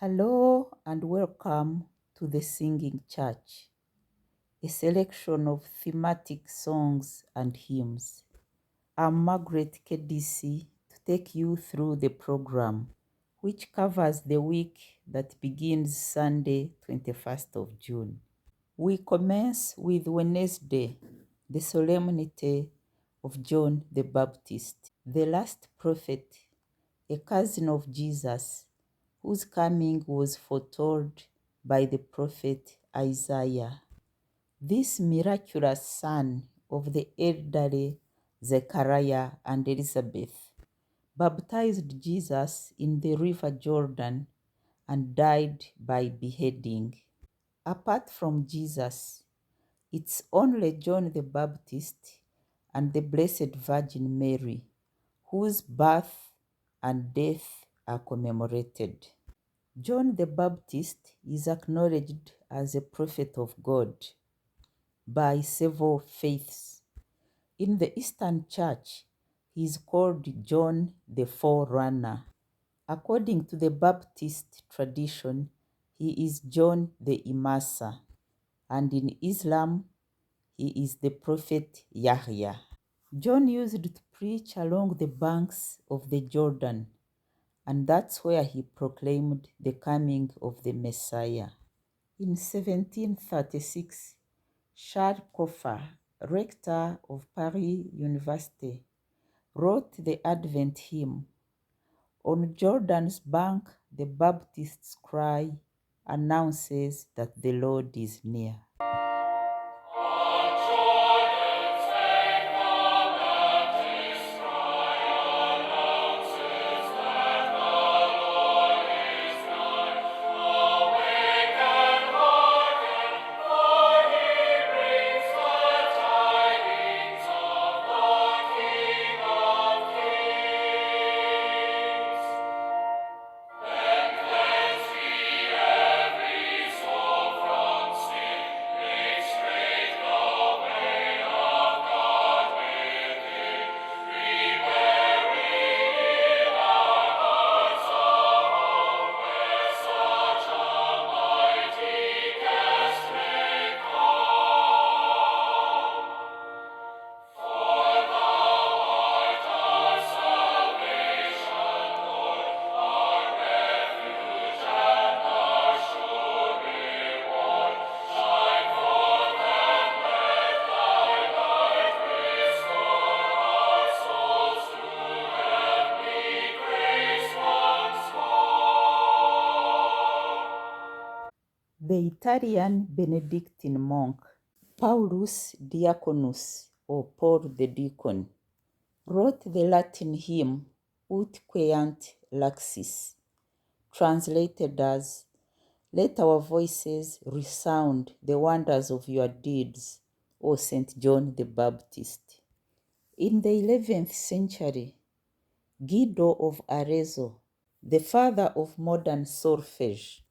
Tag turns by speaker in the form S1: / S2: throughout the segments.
S1: Hello and welcome to the Singing Church, a selection of thematic songs and hymns. I'm Margaret KDC to take you through the program, which covers the week that begins Sunday, 21st of June. We commence with Wednesday, the solemnity of John the Baptist, the last prophet, a cousin of Jesus, whose coming was foretold by the prophet Isaiah. This miraculous son of the elderly Zechariah and Elizabeth baptized Jesus in the river Jordan and died by beheading. Apart from Jesus, it's only John the Baptist and the Blessed Virgin Mary whose birth and death are commemorated. John the Baptist is acknowledged as a prophet of God by several faiths. In the Eastern Church, he is called John the Forerunner. According to the Baptist tradition, he is John the Immerser, and in Islam, he is the prophet Yahya. John used to preach along the banks of the Jordan, and that's where he proclaimed the coming of the Messiah. In 1736, Charles Coffin, rector of Paris University, wrote the Advent hymn. On Jordan's bank, the Baptist's cry announces that the Lord is near. The Italian Benedictine monk Paulus Diaconus, or Paul the Deacon, wrote the Latin hymn Ut Queant Laxis, translated as "Let our voices resound the wonders of your deeds, O St. John the Baptist." In the 11th century, Guido of Arezzo, the father of modern solfege,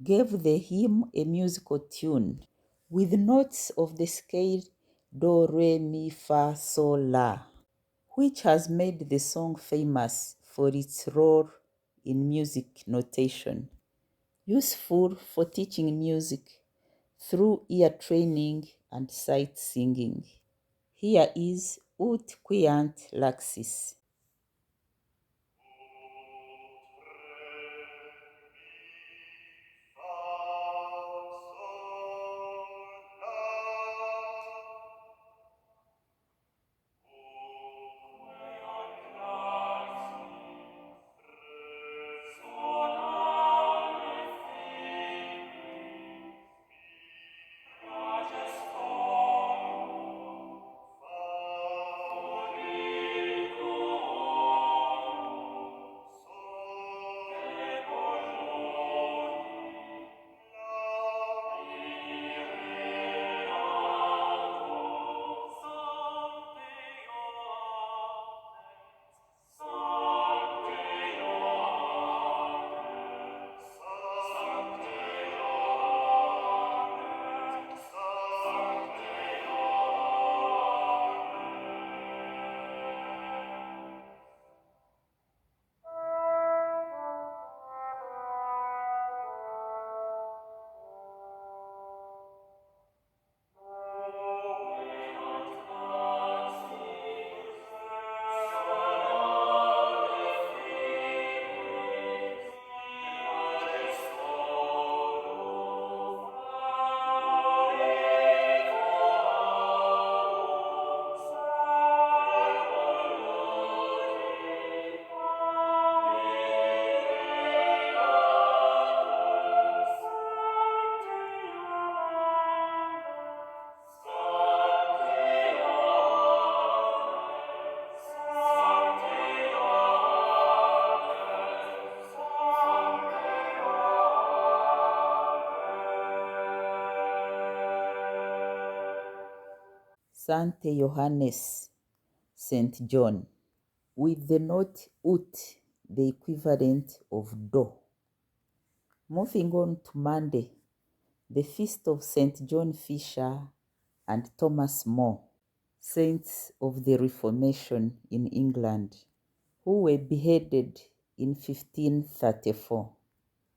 S1: gave the hymn a musical tune with notes of the scale Do, Re, Mi, Fa, Sol, La, which has made the song famous for its role in music notation, useful for teaching music through ear training and sight singing. Here is Ut Queant Laxis. Sancte Johannes St. John, with the note ut, the equivalent of do. Moving on to Monday, the feast of St. John Fisher and Thomas More, saints of the Reformation in England, who were beheaded in 1534.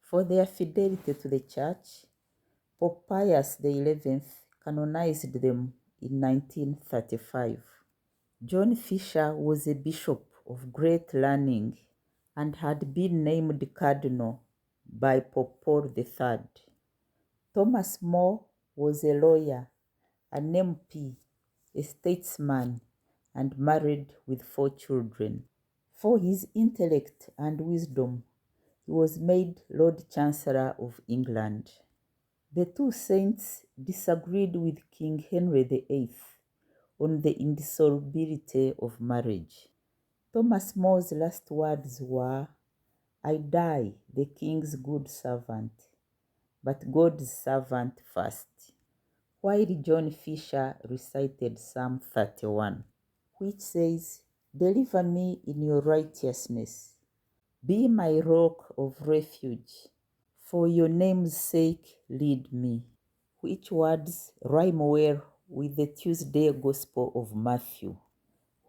S1: For their fidelity to the Church, Pope Pius XI canonized them in 1935. John Fisher was a bishop of great learning and had been named cardinal by Pope Paul III. Thomas More was a lawyer, an MP, a statesman, and married with 4 children. For his intellect and wisdom, he was made Lord Chancellor of England. The two saints disagreed with King Henry VIII on the indissolubility of marriage. Thomas More's last words were, "I die the king's good servant, but God's servant first," while John Fisher recited Psalm 31, which says, "Deliver me in your righteousness. Be my rock of refuge. For your name's sake, lead me," which words rhyme well with the Tuesday Gospel of Matthew,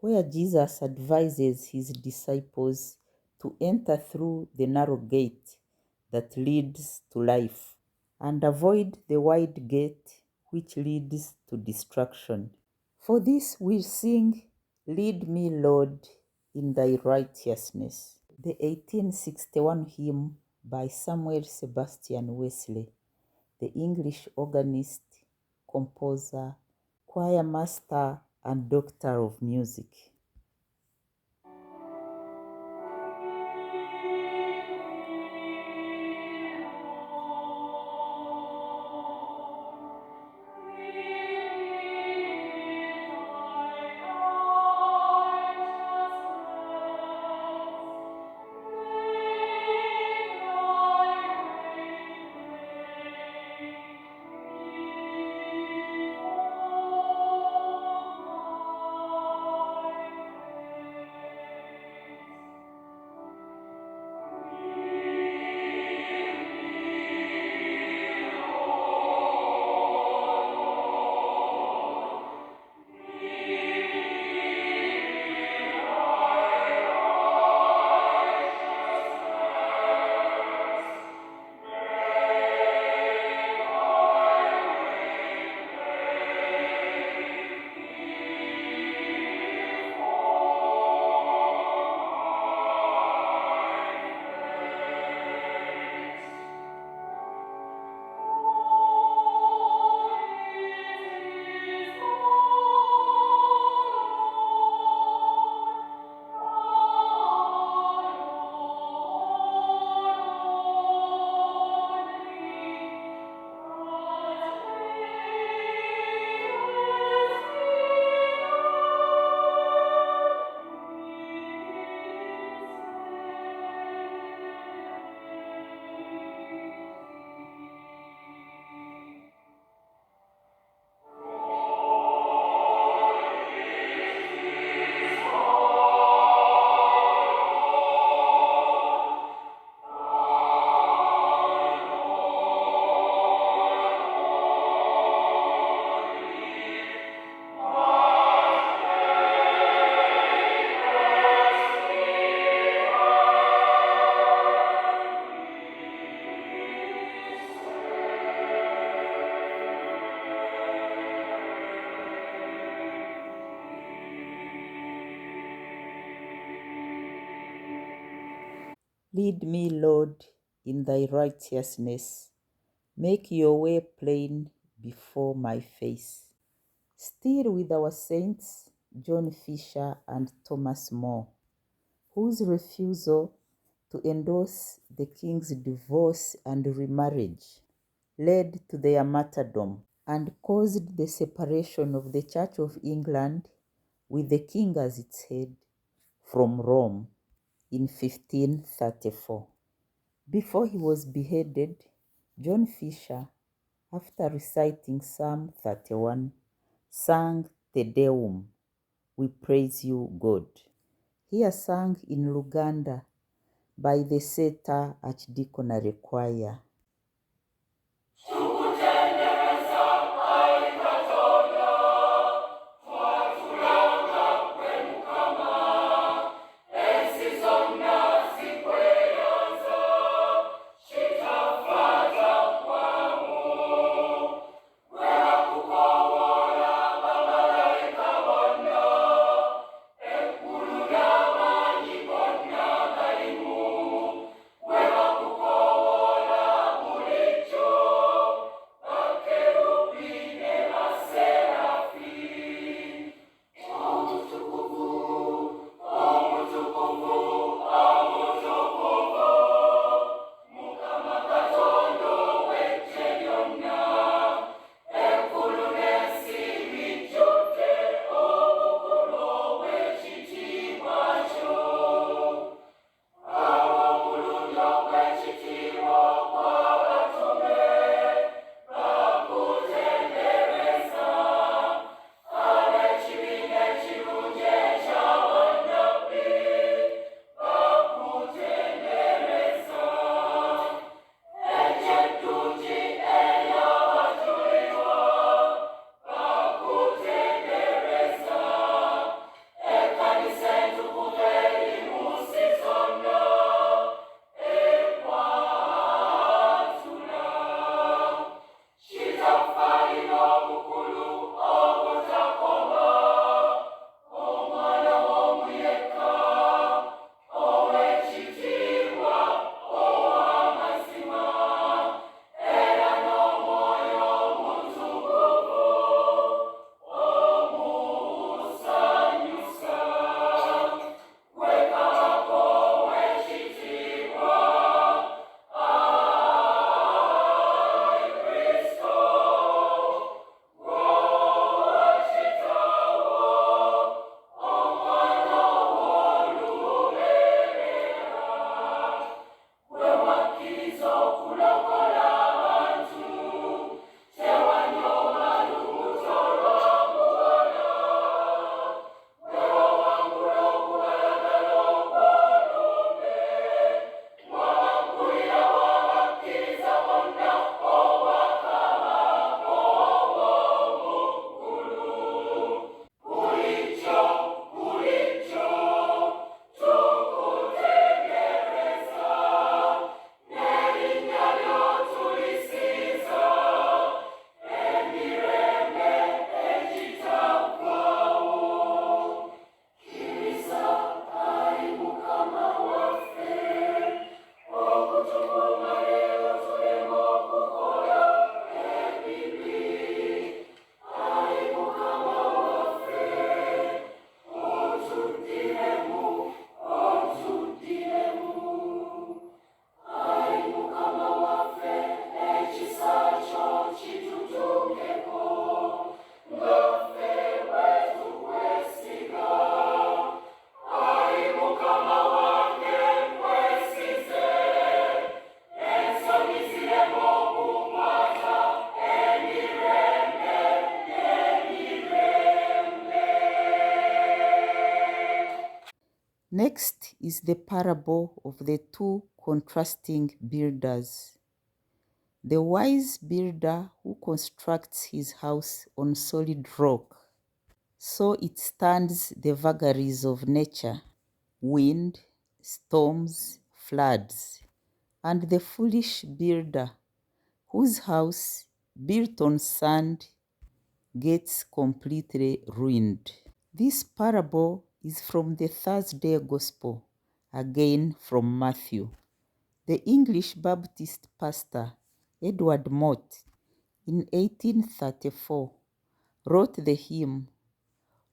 S1: where Jesus advises his disciples to enter through the narrow gate that leads to life and avoid the wide gate which leads to destruction. For this we sing, "Lead me, Lord, in thy righteousness," the 1861 hymn by Samuel Sebastian Wesley, the English organist, composer, choir master, and doctor of music. Lead me, Lord, in thy righteousness. Make your way plain before my face. Still with our saints, John Fisher and Thomas More, whose refusal to endorse the king's divorce and remarriage led to their martyrdom and caused the separation of the Church of England, with the king as its head, from Rome in 1534. Before he was beheaded, John Fisher, after reciting Psalm 31, sang Te Deum. We praise you, God. Here sung in Luganda by the Seta Archdeaconry Choir. Next is the parable of the two contrasting builders. The wise builder who constructs his house on solid rock, so it stands the vagaries of nature, wind, storms, floods, and the foolish builder whose house, built on sand, gets completely ruined. This parable is from the Thursday Gospel, again from Matthew. The English Baptist pastor Edward Mott in 1834 wrote the hymn,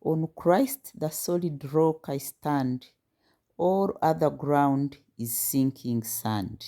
S1: "On Christ the solid rock I stand, all other ground is sinking sand."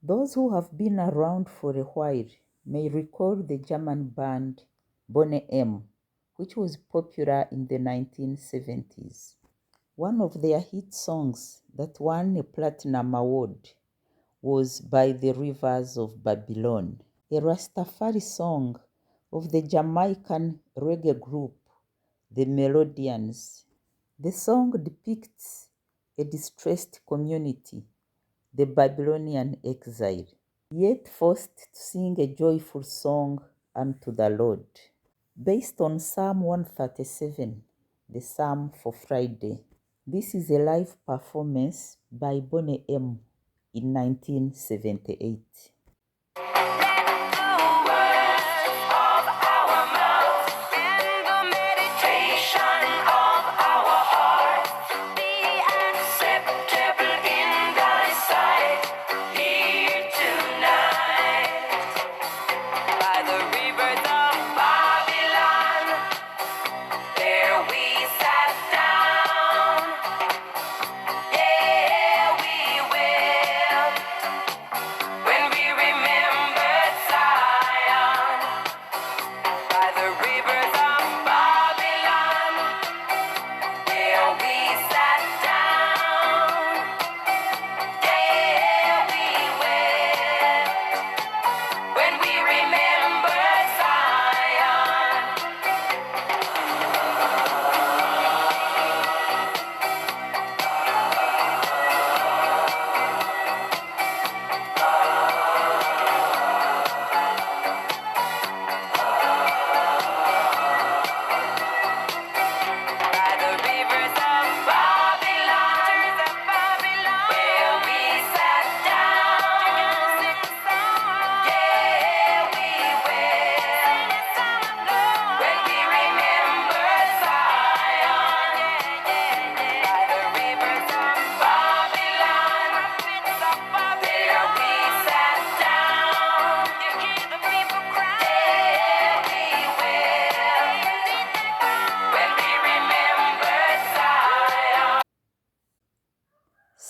S1: Those who have been around for a while may recall the German band Boney M, which was popular in the 1970s. One of their hit songs that won a platinum award was By the Rivers of Babylon, a Rastafari song of the Jamaican reggae group, the Melodians. The song depicts a distressed community, the Babylonian exile, yet forced to sing a joyful song unto the Lord. Based on Psalm 137, the Psalm for Friday. This is a live performance by Boney M in 1978.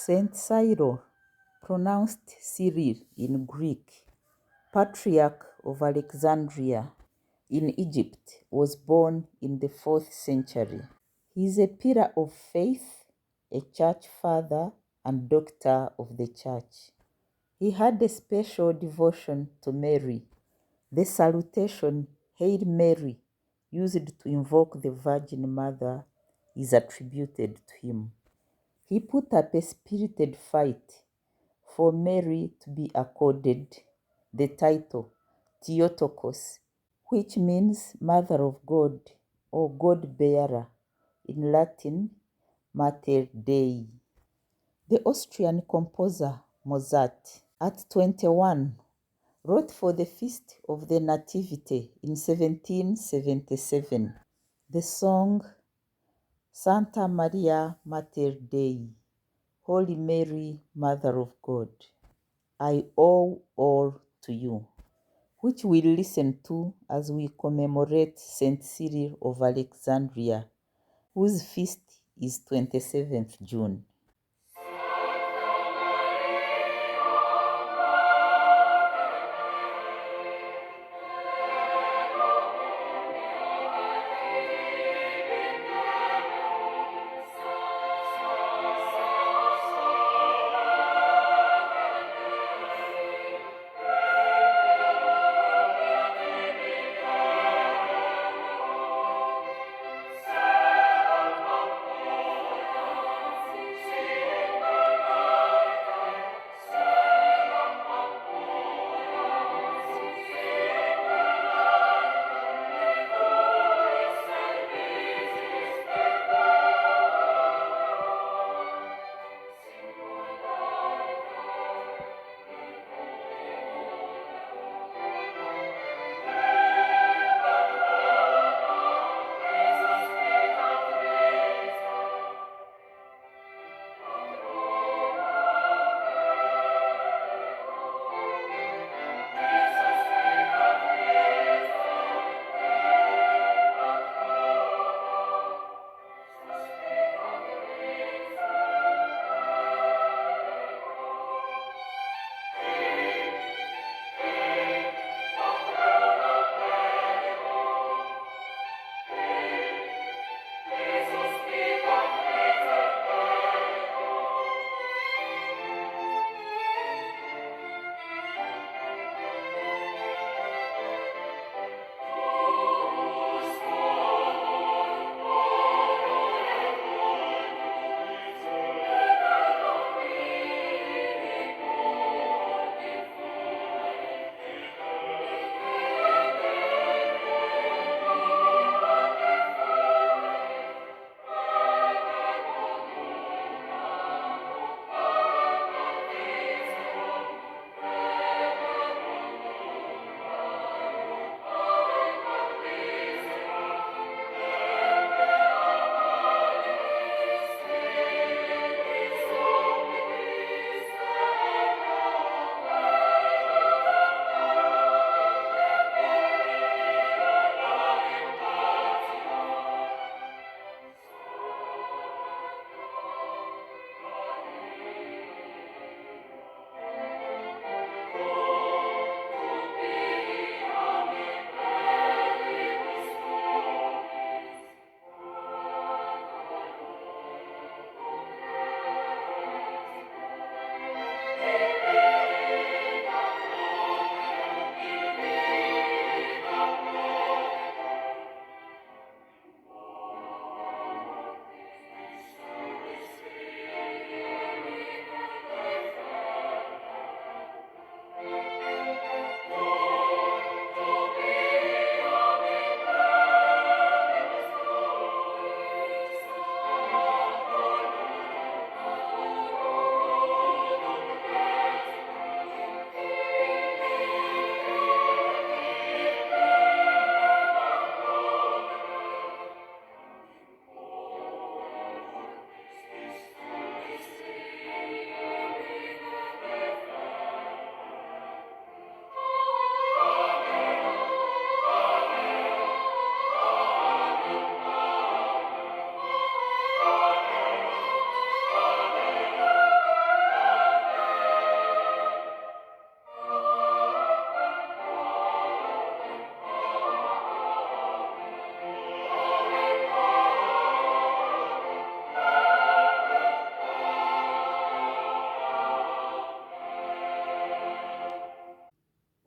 S1: Saint Cyril, pronounced Cyril in Greek, Patriarch of Alexandria in Egypt, was born in the 4th century. He is a pillar of faith, a church father, and doctor of the church. He had a special devotion to Mary. The salutation, Hail Mary, used to invoke the Virgin Mother, is attributed to him. He put up a spirited fight for Mary to be accorded the title Theotokos, which means Mother of God or God-bearer, in Latin, Mater Dei. The Austrian composer Mozart, at 21, wrote for the Feast of the Nativity in 1777 the song Santa Maria Mater Dei, Holy Mary, Mother of God, I owe all to you, which we'll listen to as we commemorate St. Cyril of Alexandria, whose feast is 27th June.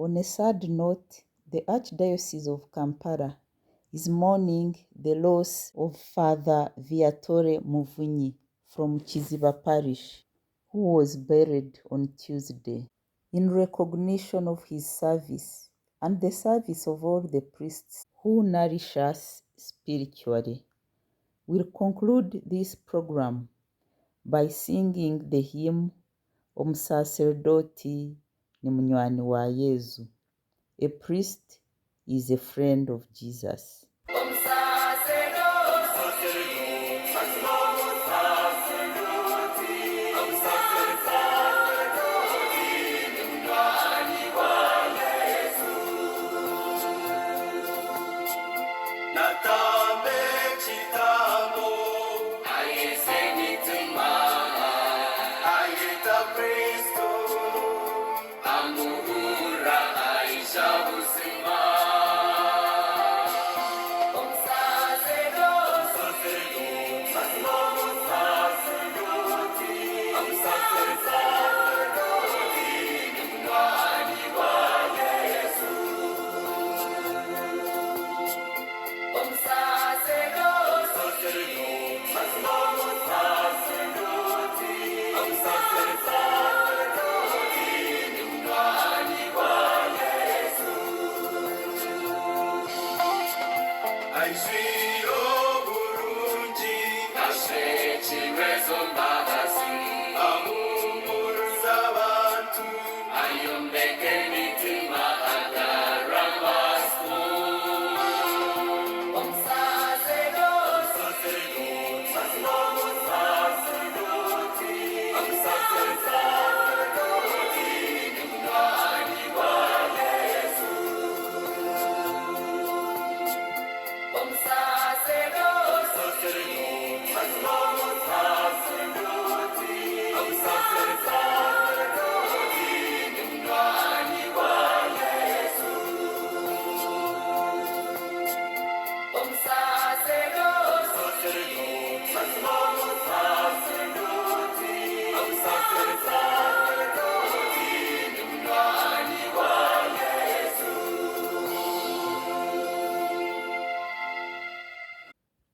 S1: On a sad note, the Archdiocese of Kampala is mourning the loss of Father Viatore Muvunyi from Kiziba Parish, who was buried on Tuesday. In recognition of his service and the service of all the priests who nourish us spiritually, we'll conclude this program by singing the hymn Omusaserdoti ni munywani wa Yezu. A priest is a friend of Jesus.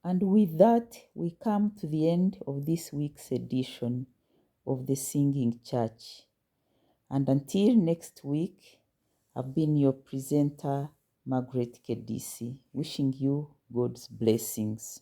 S1: And with that, we come to the end of this week's edition of the Singing Church. And until next week, I've been your presenter, Margaret Kedisi, wishing you God's blessings.